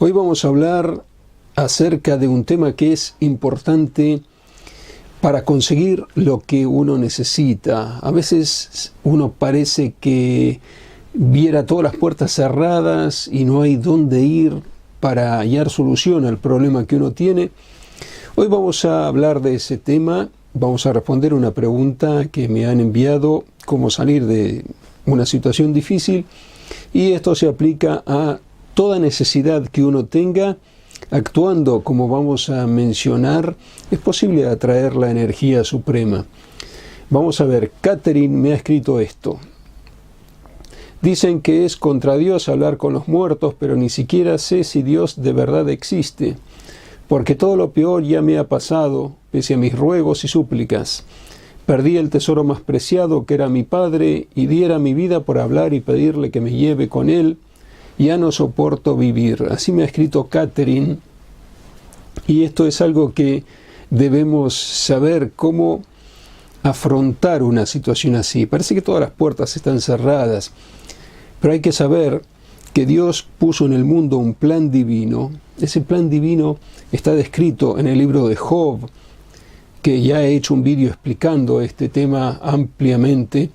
Hoy vamos a hablar acerca de un tema que es importante para conseguir lo que uno necesita. A veces uno parece que viera todas las puertas cerradas y no hay dónde ir para hallar solución al problema que uno tiene. Hoy vamos a hablar de ese tema, vamos a responder una pregunta que me han enviado, cómo salir de una situación difícil, y esto se aplica a toda necesidad que uno tenga. Actuando como vamos a mencionar, es posible atraer la energía suprema. Vamos a ver, Catherine me ha escrito esto. Dicen que es contra Dios hablar con los muertos, pero ni siquiera sé si Dios de verdad existe, porque todo lo peor ya me ha pasado, pese a mis ruegos y súplicas. Perdí el tesoro más preciado, que era mi padre, y diera mi vida por hablar y pedirle que me lleve con él. Ya no soporto vivir. Así me ha escrito Catherine, y esto es algo que debemos saber cómo afrontar una situación así. Parece que todas las puertas están cerradas, pero hay que saber que Dios puso en el mundo un plan divino. Ese plan divino está descrito en el libro de Job, que ya he hecho un vídeo explicando este tema ampliamente.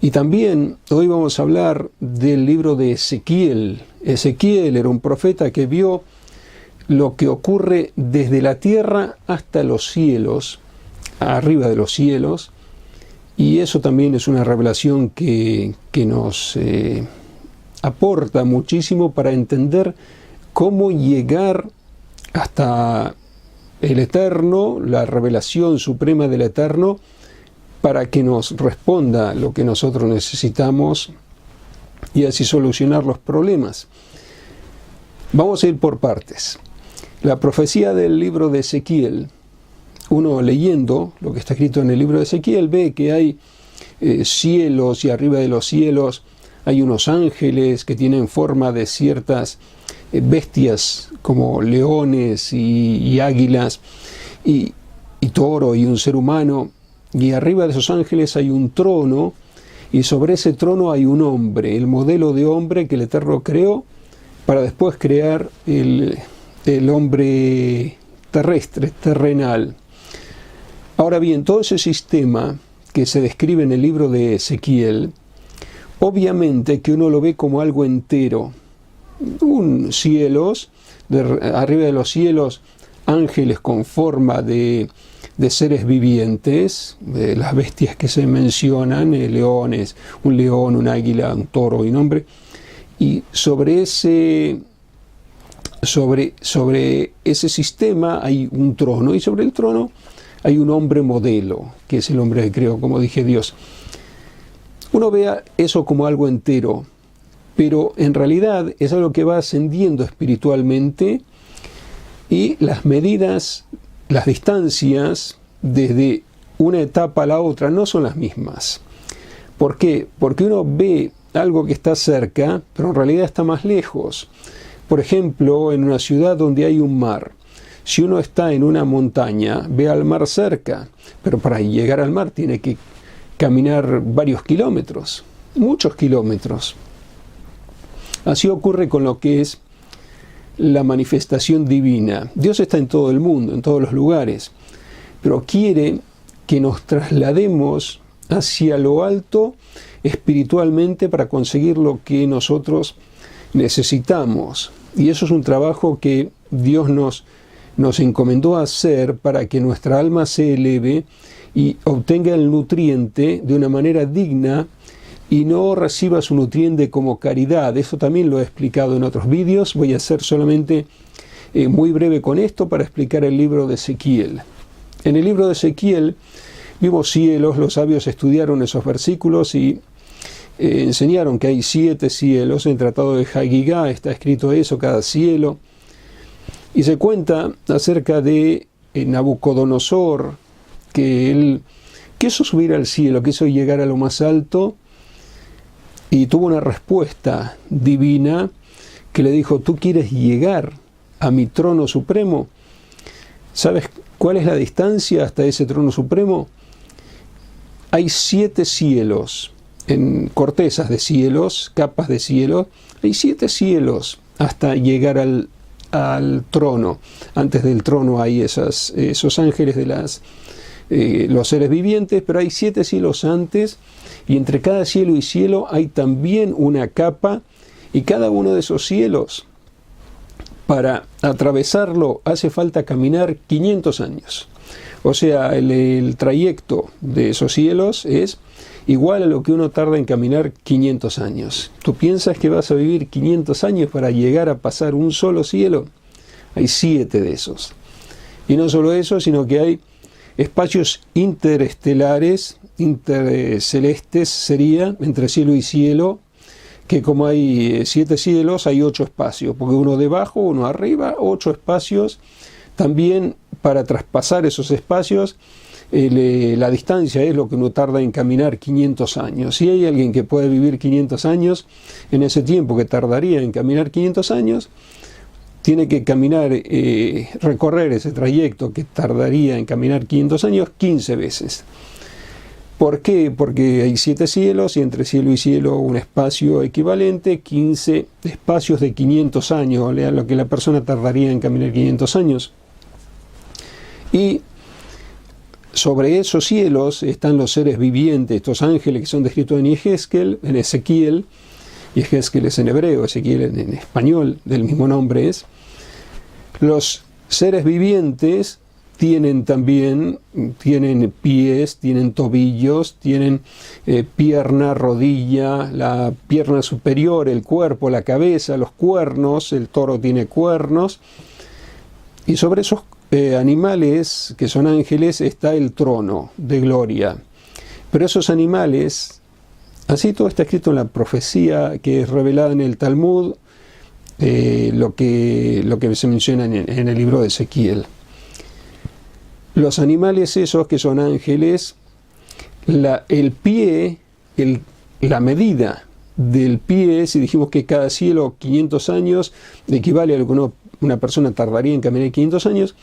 Y también hoy vamos a hablar del libro de Ezequiel. Ezequiel era un profeta que vio lo que ocurre desde la tierra hasta los cielos, arriba de los cielos, y eso también es una revelación que nos aporta muchísimo para entender cómo llegar hasta el Eterno, la revelación suprema del Eterno, para que nos responda lo que nosotros necesitamos y así solucionar los problemas. Vamos a ir por partes. La profecía del libro de Ezequiel, uno leyendo lo que está escrito en el libro de Ezequiel, ve que hay cielos, y arriba de los cielos hay unos ángeles que tienen forma de ciertas bestias como leones y águilas y toro y un ser humano. Y arriba de esos ángeles hay un trono, y sobre ese trono hay un hombre, el modelo de hombre que el Eterno creó para después crear el hombre terrestre, terrenal. Ahora bien, todo ese sistema que se describe en el libro de Ezequiel, obviamente que uno lo ve como algo entero. Un cielos, arriba de los cielos, ángeles con forma de seres vivientes, de las bestias que se mencionan, leones, un león, un águila, un toro y un hombre, y sobre ese sistema hay un trono, y sobre el trono hay un hombre modelo, que es el hombre que creó, como dije, Dios. Uno vea eso como algo entero, pero en realidad es algo que va ascendiendo espiritualmente, y las medidas, las distancias desde una etapa a la otra no son las mismas. ¿Por qué? Porque uno ve algo que está cerca, pero en realidad está más lejos. Por ejemplo, en una ciudad donde hay un mar, si uno está en una montaña, ve al mar cerca, pero para llegar al mar tiene que caminar varios kilómetros, muchos kilómetros. Así ocurre con lo que es la manifestación divina. Dios está en todo el mundo, en todos los lugares, pero quiere que nos traslademos hacia lo alto espiritualmente para conseguir lo que nosotros necesitamos. Y eso es un trabajo que Dios nos encomendó a hacer para que nuestra alma se eleve y obtenga el nutriente de una manera digna y no reciba su nutriente como caridad. Eso también lo he explicado en otros vídeos. Voy a ser solamente muy breve con esto para explicar el libro de Ezequiel. En el libro de Ezequiel vimos cielos, los sabios estudiaron esos versículos y enseñaron que hay 7 cielos. En el Tratado de Hagigá está escrito eso, cada cielo. Y se cuenta acerca de Nabucodonosor, que él quiso subir al cielo, quiso llegar a lo más alto, y tuvo una respuesta divina que le dijo: ¿tú quieres llegar a mi trono supremo? ¿Sabes cuál es la distancia hasta ese trono supremo? Hay 7 cielos, en cortezas de cielos, capas de cielo, hay 7 cielos hasta llegar al al trono. Antes del trono hay esos ángeles de los seres vivientes, pero hay 7 cielos antes, y entre cada cielo y cielo hay también una capa, y cada uno de esos cielos, para atravesarlo, hace falta caminar 500 años. O sea, el trayecto de esos cielos es igual a lo que uno tarda en caminar 500 años. ¿Tú piensas que vas a vivir 500 años para llegar a pasar un solo cielo? Hay 7 de esos. Y no solo eso, sino que hay espacios interestelares, intercelestes sería, entre cielo y cielo, que como hay 7 cielos, hay 8 espacios, porque uno debajo, uno arriba, 8 espacios. También para traspasar esos espacios, la distancia es lo que uno tarda en caminar 500 años. Si hay alguien que puede vivir 500 años, en ese tiempo que tardaría en caminar 500 años, tiene que caminar, recorrer ese trayecto que tardaría en caminar 500 años 15 veces. ¿Por qué? Porque hay 7 cielos y entre cielo y cielo un espacio equivalente, 15 espacios de 500 años, o sea, lo que la persona tardaría en caminar 500 años. Y sobre esos cielos están los seres vivientes, estos ángeles que son descritos en Ezequiel, y Ezequiel es en hebreo, Ezequiel en español, del mismo nombre es. Los seres vivientes tienen pies, tienen tobillos, tienen pierna, rodilla, la pierna superior, el cuerpo, la cabeza, los cuernos, el toro tiene cuernos, y sobre esos animales que son ángeles está el trono de gloria. Pero esos animales, así todo está escrito en la profecía que es revelada en el Talmud, lo que se menciona en el libro de Ezequiel. Los animales esos que son ángeles, el pie, la medida del pie, si dijimos que cada cielo 500 años, equivale a lo que una persona tardaría en caminar 500 años,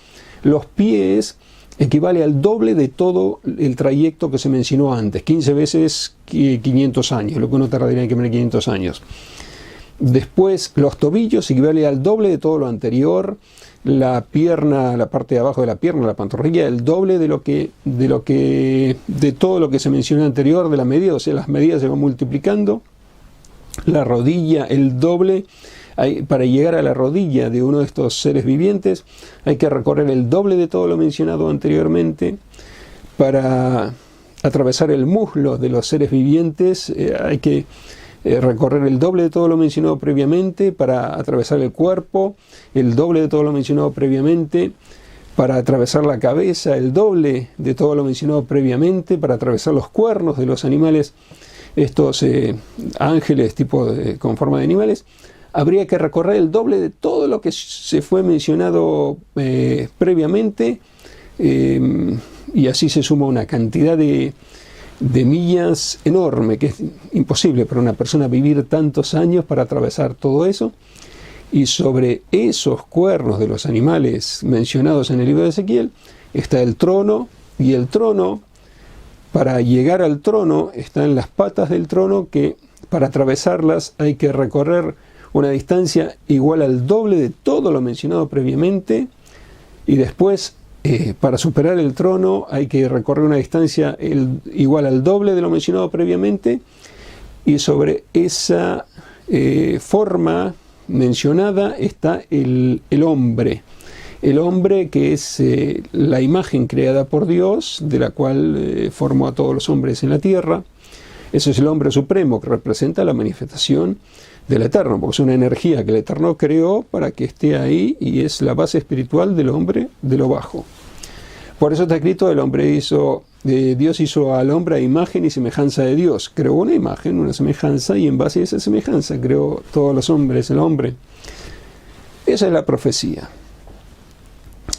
los pies equivale al doble de todo el trayecto que se mencionó antes, 15 veces 500 años, lo que uno tardaría en caminar 500 años. Después, los tobillos equivale al doble de todo lo anterior, la pierna, la parte de abajo de la pierna, la pantorrilla, el doble de todo lo que se mencionó anterior, de la medida, o sea, las medidas se van multiplicando. La rodilla, el doble. Para llegar a la rodilla de uno de estos seres vivientes hay que recorrer el doble de todo lo mencionado anteriormente. Para atravesar el muslo de los seres vivientes hay que recorrer el doble de todo lo mencionado previamente. Para atravesar el cuerpo, el doble de todo lo mencionado previamente. Para atravesar la cabeza, el doble de todo lo mencionado previamente. Para atravesar los cuernos de los animales, estos ángeles con forma de animales, habría que recorrer el doble de todo lo que se fue mencionado previamente, y así se suma una cantidad de millas enorme, que es imposible para una persona vivir tantos años para atravesar todo eso. Y sobre esos cuernos de los animales mencionados en el libro de Ezequiel está el trono, y el trono, para llegar al trono, están las patas del trono, que para atravesarlas hay que recorrer una distancia igual al doble de todo lo mencionado previamente, y después para superar el trono hay que recorrer una distancia igual al doble de lo mencionado previamente, y sobre esa forma mencionada está el hombre. El hombre, que es la imagen creada por Dios, de la cual formó a todos los hombres en la tierra. Ese es el hombre supremo, que representa la manifestación del Eterno, porque es una energía que el Eterno creó para que esté ahí, y es la base espiritual del hombre de lo bajo. Por eso está escrito, Dios hizo al hombre a imagen y semejanza de Dios. Creó una imagen, una semejanza, y en base a esa semejanza creó todos los hombres, el hombre. Esa es la profecía,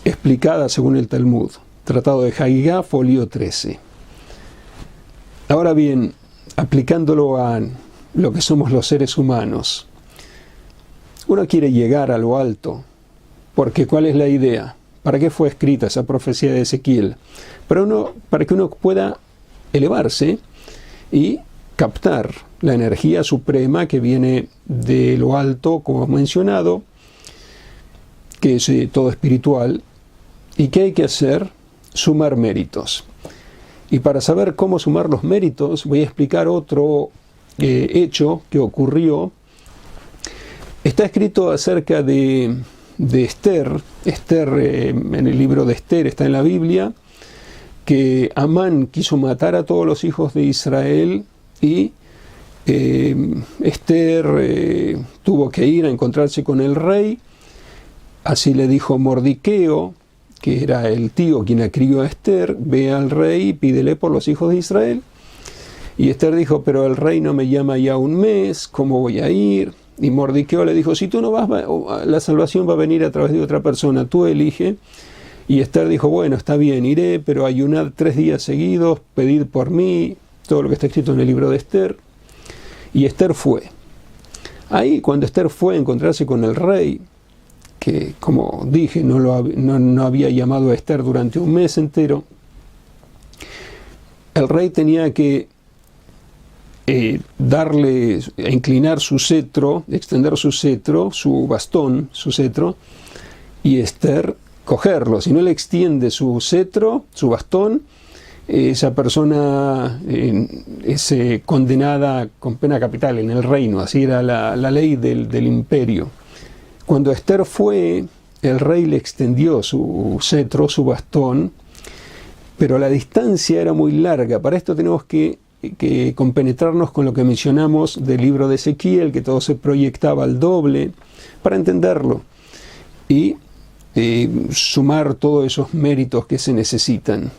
explicada según el Talmud, Tratado de Hagigá, folio 13. Ahora bien, aplicándolo a lo que somos los seres humanos, uno quiere llegar a lo alto, porque ¿cuál es la idea? ¿Para qué fue escrita esa profecía de Ezequiel? Para que uno pueda elevarse y captar la energía suprema que viene de lo alto, como hemos mencionado, que es todo espiritual. ¿Y qué hay que hacer? Sumar méritos. Y para saber cómo sumar los méritos, voy a explicar otro hecho que ocurrió. Está escrito acerca de Esther. Esther, en el libro de Esther, está en la Biblia, que Amán quiso matar a todos los hijos de Israel y Esther tuvo que ir a encontrarse con el rey. Así le dijo Mordiqueo, que era el tío quien acribió a Esther: ve al rey y pídele por los hijos de Israel. Y Esther dijo: pero el rey no me llama ya un mes, ¿cómo voy a ir? Y Mordiqueo le dijo: si tú no vas, la salvación va a venir a través de otra persona, tú elige. Y Esther dijo: bueno, está bien, iré, pero ayunad 3 días seguidos, pedid por mí, todo lo que está escrito en el libro de Esther. Y Esther fue. Ahí, cuando Esther fue a encontrarse con el rey, que, como dije, no había llamado a Esther durante un mes entero, el rey tenía que inclinar su cetro, extender su cetro, su bastón, su cetro, y Esther cogerlo. Si no le extiende su cetro, su bastón, esa persona es condenada con pena capital en el reino. Así era la ley del imperio. Cuando Esther fue, el rey le extendió su cetro, su bastón, pero la distancia era muy larga. Para esto tenemos que compenetrarnos con lo que mencionamos del libro de Ezequiel, que todo se proyectaba al doble, para entenderlo y sumar todos esos méritos que se necesitan.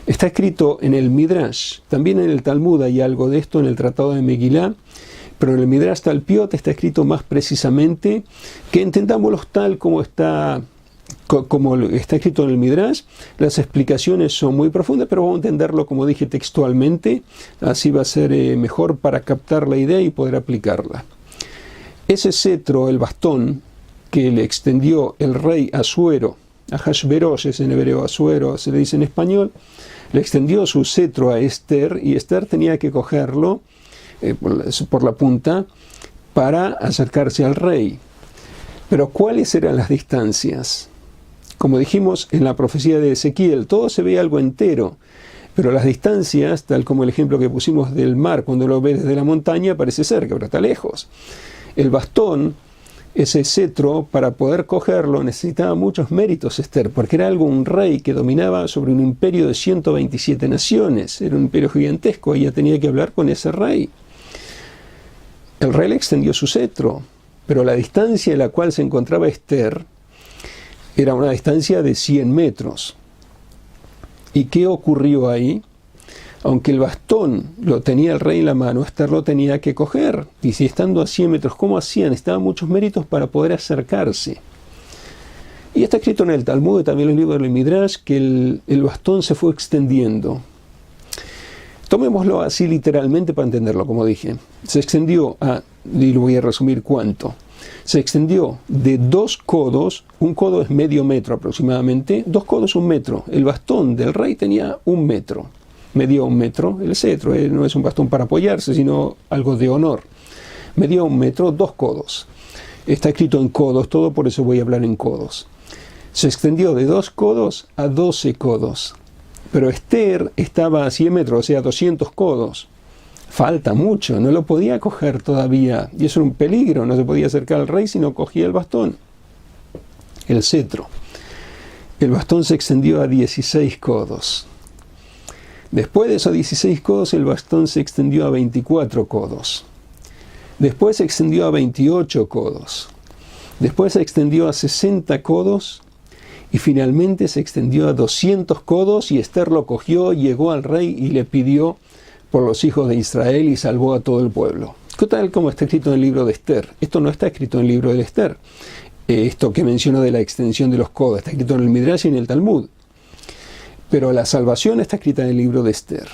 Está escrito en el Midrash, también en el Talmud hay algo de esto, en el Tratado de Megilá, pero en el Midrash Talpiot está escrito más precisamente, que entendámoslo tal como está escrito en el Midrash. Las explicaciones son muy profundas, pero vamos a entenderlo, como dije, textualmente. Así va a ser mejor para captar la idea y poder aplicarla. Ese cetro, el bastón, que le extendió el rey Asuero, a Hashverosh, es en hebreo Asuero, se le dice en español, le extendió su cetro a Esther, y Esther tenía que cogerlo por la punta para acercarse al rey. Pero ¿cuáles eran las distancias? Como dijimos en la profecía de Ezequiel, todo se ve algo entero, pero las distancias, tal como el ejemplo que pusimos del mar, cuando lo ves desde la montaña parece cerca, pero está lejos. El bastón, ese cetro, para poder cogerlo necesitaba muchos méritos Esther, porque era un rey que dominaba sobre un imperio de 127 naciones, era un imperio gigantesco, ella tenía que hablar con ese rey. El rey le extendió su cetro, pero la distancia en la cual se encontraba Esther era una distancia de 100 metros. ¿Y qué ocurrió ahí? Aunque el bastón lo tenía el rey en la mano, Esther lo tenía que coger. Y si estando a 100 metros, ¿cómo hacían? Estaban muchos méritos para poder acercarse. Y está escrito en el Talmud y también en el libro del Midrash que el bastón se fue extendiendo. Tomémoslo así literalmente para entenderlo, como dije. Se extendió y lo voy a resumir cuánto. Se extendió de 2 codos, un codo es medio metro aproximadamente, 2 codos 1 metro. El bastón del rey tenía 1 metro, medía 1 metro. El cetro no es un bastón para apoyarse, sino algo de honor. Medía 1 metro, 2 codos. Está escrito en codos todo, por eso voy a hablar en codos. Se extendió de 2 codos a 12 codos. Pero Esther estaba a 100 metros, o sea, 200 codos. Falta mucho, no lo podía coger todavía. Y eso era un peligro, no se podía acercar al rey si no cogía el bastón, el cetro. El bastón se extendió a 16 codos. Después de esos 16 codos, el bastón se extendió a 24 codos. Después se extendió a 28 codos. Después se extendió a 60 codos. Y finalmente se extendió a 200 codos y Esther lo cogió, llegó al rey y le pidió por los hijos de Israel y salvó a todo el pueblo. ¿Qué tal como está escrito en el libro de Esther? Esto no está escrito en el libro de Esther. Esto que menciono de la extensión de los codos está escrito en el Midrash y en el Talmud. Pero la salvación está escrita en el libro de Esther.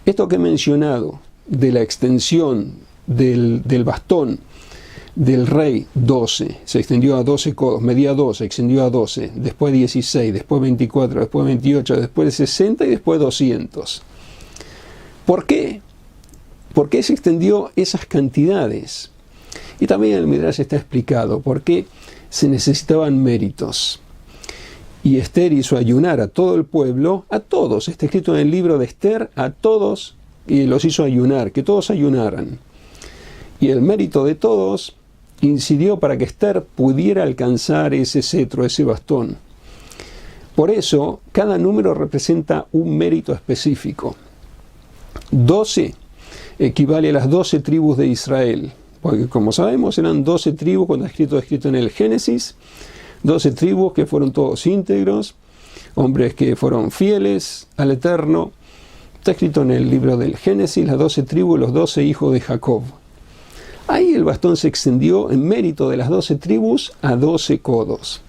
Esto que he mencionado de la extensión del bastón del rey, 12, se extendió a 12 codos, medía 12, extendió a 12, después 16, después 24, después 28, después 60 y después 200. ¿Por qué? ¿Por qué se extendió esas cantidades? Y también en el Midrash está explicado por qué se necesitaban méritos. Y Esther hizo ayunar a todo el pueblo, a todos, está escrito en el libro de Esther, a todos, y los hizo ayunar, que todos ayunaran. Y el mérito de todos incidió para que Esther pudiera alcanzar ese cetro, ese bastón. Por eso, cada número representa un mérito específico. 12 equivale a las 12 tribus de Israel, porque como sabemos eran 12 tribus cuando está escrito en el Génesis, 12 tribus que fueron todos íntegros, hombres que fueron fieles al Eterno. Está escrito en el libro del Génesis, las 12 tribus, los 12 hijos de Jacob. Ahí el bastón se extendió en mérito de las 12 tribus a 12 codos.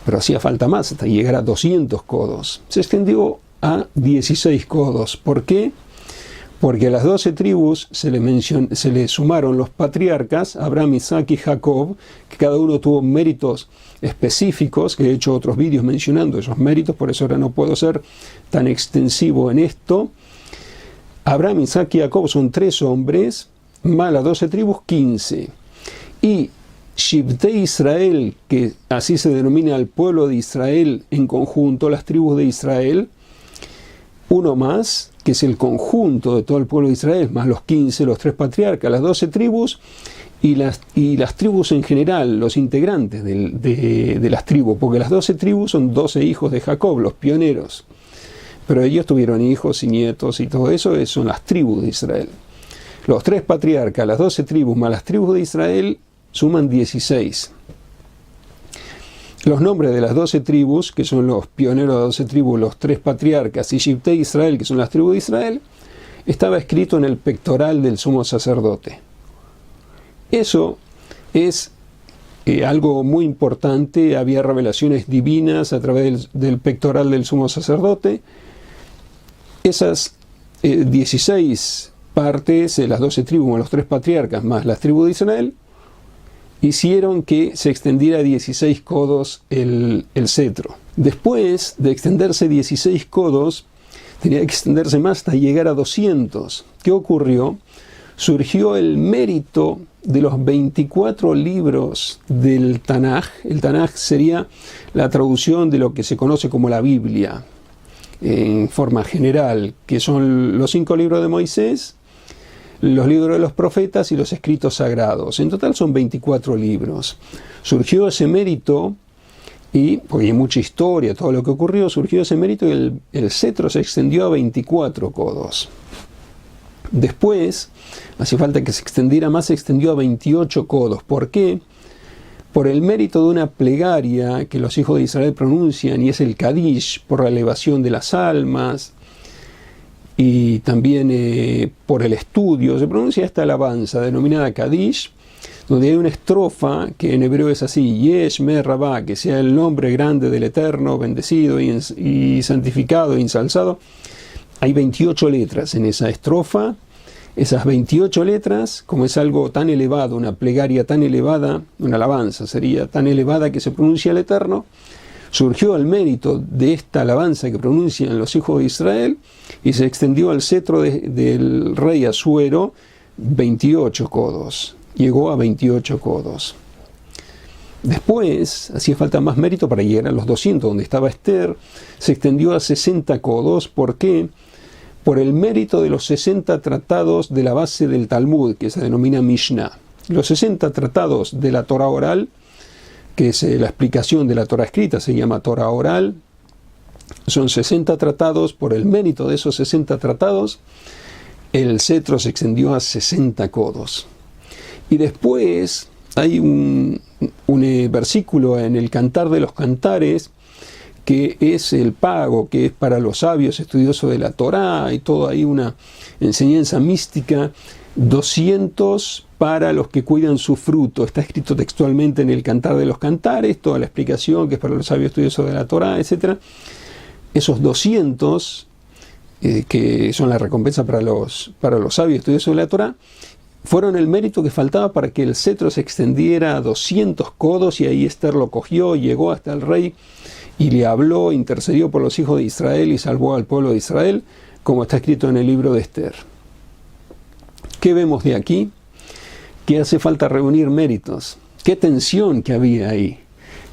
Pero hacía falta más hasta llegar a 200 codos. Se extendió a 16 codos. ¿Por qué? Porque a las 12 tribus se le sumaron los patriarcas, Abraham, Isaac y Jacob, que cada uno tuvo méritos específicos, que he hecho otros vídeos mencionando esos méritos, por eso ahora no puedo ser tan extensivo en esto. Abraham, Isaac y Jacob son 3 hombres, más las 12 tribus, 15. Y Shivtei Israel, que así se denomina al pueblo de Israel en conjunto, las tribus de Israel, uno más, que es el conjunto de todo el pueblo de Israel, más los 15, los 3 patriarcas, las 12 tribus, y las tribus en general, los integrantes de las tribus, porque las 12 tribus son 12 hijos de Jacob, los pioneros. Pero ellos tuvieron hijos y nietos y todo eso, son las tribus de Israel. Los 3 patriarcas, las 12 tribus más las tribus de Israel, suman 16. Los nombres de las 12 tribus, que son los pioneros de 12 tribus, los 3 patriarcas, y Shivtei Israel, que son las tribus de Israel, estaba escrito en el pectoral del sumo sacerdote. Eso es algo muy importante. Había revelaciones divinas a través del pectoral del sumo sacerdote. Esas 16 partes, las 12 tribus más los 3 patriarcas más las tribus de Israel, hicieron que se extendiera a 16 codos el cetro. Después de extenderse 16 codos, tenía que extenderse más hasta llegar a 200. ¿Qué ocurrió? Surgió el mérito de los 24 libros del Tanaj. El Tanaj sería la traducción de lo que se conoce como la Biblia, en forma general, que son los 5 libros de Moisés, los libros de los profetas y los escritos sagrados. En total son 24 libros. Surgió ese mérito, y porque hay mucha historia, todo lo que ocurrió, surgió ese mérito y el cetro se extendió a 24 codos. Después, hacía falta que se extendiera más, se extendió a 28 codos. ¿Por qué? Por el mérito de una plegaria que los hijos de Israel pronuncian, y es el Kadish, por la elevación de las almas, y también por el estudio. Se pronuncia esta alabanza denominada Kadish, donde hay una estrofa que en hebreo es así: Yesh me Rabá, que sea el nombre grande del Eterno, bendecido y santificado e ensalzado. Hay 28 letras en esa estrofa. Esas 28 letras, como es algo tan elevado, una plegaria tan elevada, una alabanza sería tan elevada que se pronuncia al Eterno, surgió el mérito de esta alabanza que pronuncian los hijos de Israel y se extendió al cetro del rey Asuero 28 codos. Llegó a 28 codos. Después, hacía falta más mérito para llegar a los 200, donde estaba Esther, se extendió a 60 codos. ¿Por qué? Por el mérito de los 60 tratados de la base del Talmud, que se denomina Mishnah. Los 60 tratados de la Torah oral, que es la explicación de la Torah escrita, se llama Torah oral. Son 60 tratados. Por el mérito de esos 60 tratados, el cetro se extendió a 60 codos. Y después hay un versículo en el Cantar de los Cantares, que es el pago, que es para los sabios estudiosos de la Torá, y todo ahí una enseñanza mística. 200 para los que cuidan su fruto. Está escrito textualmente en el Cantar de los Cantares, toda la explicación que es para los sabios estudiosos de la Torá, etc. Esos 200, que son la recompensa para los sabios estudiosos de la Torá, fueron el mérito que faltaba para que el cetro se extendiera a 200 codos, y ahí Esther lo cogió, llegó hasta el rey y le habló, intercedió por los hijos de Israel y salvó al pueblo de Israel, como está escrito en el libro de Esther. ¿Qué vemos de aquí? Que hace falta reunir méritos. qué tensión que había ahí,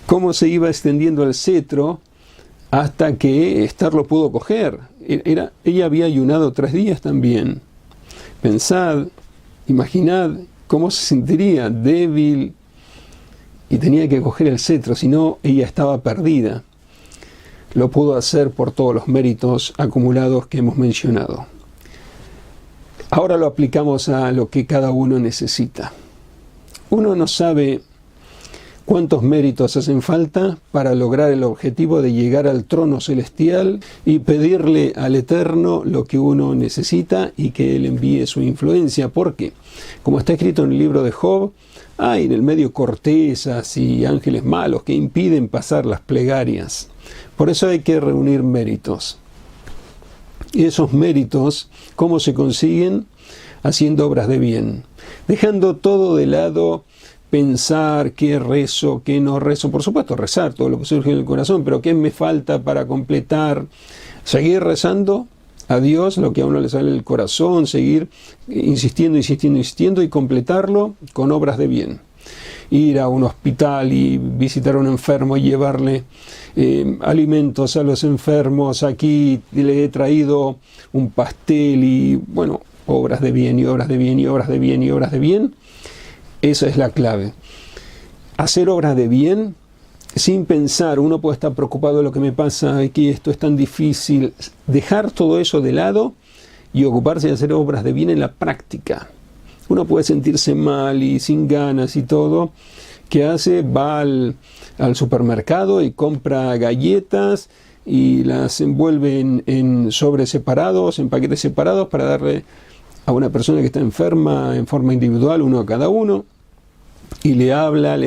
cómo se iba extendiendo el cetro hasta que Esther lo pudo coger. Ella había ayunado 3 días también. Pensad, imaginad cómo se sentiría, débil, y tenía que coger el cetro, si no, ella estaba perdida. Lo pudo hacer por todos los méritos acumulados que hemos mencionado. Ahora lo aplicamos a lo que cada uno necesita. Uno no sabe cuántos méritos hacen falta para lograr el objetivo de llegar al trono celestial y pedirle al Eterno lo que uno necesita y que Él envíe su influencia. Porque, como está escrito en el libro de Job, hay en el medio cortezas y ángeles malos que impiden pasar las plegarias. Por eso hay que reunir méritos. Y esos méritos, ¿cómo se consiguen? Haciendo obras de bien. Dejando todo de lado, pensar qué rezo, qué no rezo. Por supuesto, rezar todo lo que surge en el corazón, pero qué me falta para completar. Seguir rezando a Dios lo que a uno le sale del corazón, seguir insistiendo y completarlo con obras de bien. Ir a un hospital y visitar a un enfermo y llevarle alimentos a los enfermos. Aquí le he traído un pastel y, bueno, obras de bien y obras de bien y obras de bien y obras de bien. Esa es la clave. Hacer obras de bien sin pensar. Uno puede estar preocupado de lo que me pasa aquí, esto es tan difícil. Dejar todo eso de lado y ocuparse de hacer obras de bien en la práctica. Uno puede sentirse mal y sin ganas y todo. ¿Qué hace? Va al supermercado y compra galletas y las envuelve en sobres separados, en paquetes separados, para darle a una persona que está enferma en forma individual, uno a cada uno, y le habla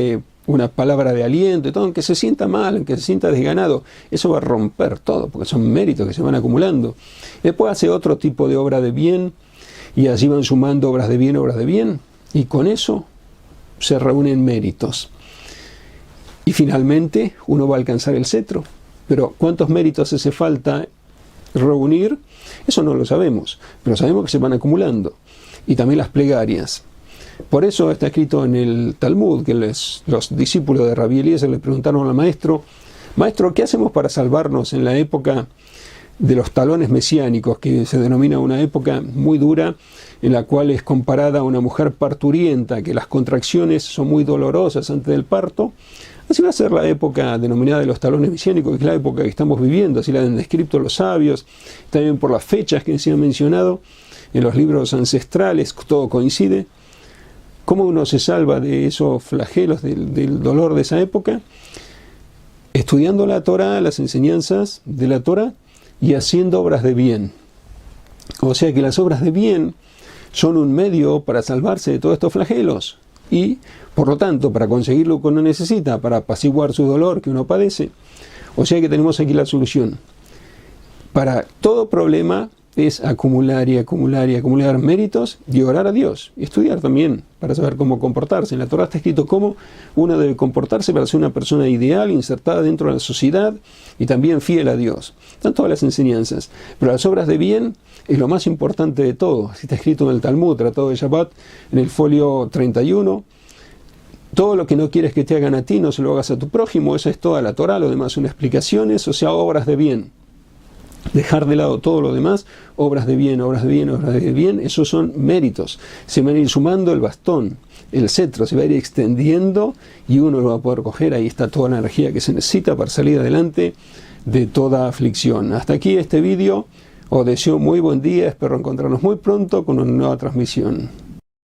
una palabra de aliento y todo, aunque se sienta mal, aunque se sienta desganado. Eso va a romper todo, porque son méritos que se van acumulando. Después hace otro tipo de obra de bien, y así van sumando obras de bien, y con eso se reúnen méritos. Y finalmente uno va a alcanzar el cetro. Pero ¿cuántos méritos hace falta reunir? Eso no lo sabemos, pero sabemos que se van acumulando. Y también las plegarias. Por eso está escrito en el Talmud que los discípulos de Rabbi Eliezer le preguntaron al maestro: Maestro, ¿qué hacemos para salvarnos en la época de los talones mesiánicos, que se denomina una época muy dura, en la cual es comparada a una mujer parturienta, que las contracciones son muy dolorosas antes del parto? Así va a ser la época denominada de los talones mesiánicos, que es la época que estamos viviendo, así la han descrito los sabios, también por las fechas que se han mencionado en los libros ancestrales, todo coincide. ¿Cómo uno se salva de esos flagelos, del dolor de esa época? Estudiando la Torah, las enseñanzas de la Torah, y haciendo obras de bien. O sea que las obras de bien son un medio para salvarse de todos estos flagelos y, por lo tanto, para conseguir lo que uno necesita, para apaciguar su dolor que uno padece. O sea que tenemos aquí la solución. Para todo problema es acumular y acumular y acumular méritos y orar a Dios. Y estudiar también para saber cómo comportarse. En la Torah está escrito cómo uno debe comportarse para ser una persona ideal, insertada dentro de la sociedad y también fiel a Dios. Están todas las enseñanzas. Pero las obras de bien es lo más importante de todo. Así está escrito en el Talmud, Tratado de Shabbat, en el folio 31. Todo lo que no quieres que te hagan a ti, no se lo hagas a tu prójimo. Esa es toda la Torah. Lo demás son explicaciones, o sea, obras de bien. Dejar de lado todo lo demás, obras de bien, obras de bien, obras de bien, esos son méritos. Se van a ir sumando el bastón, el cetro, se va a ir extendiendo y uno lo va a poder coger. Ahí está toda la energía que se necesita para salir adelante de toda aflicción. Hasta aquí este vídeo. Os deseo muy buen día, espero encontrarnos muy pronto con una nueva transmisión.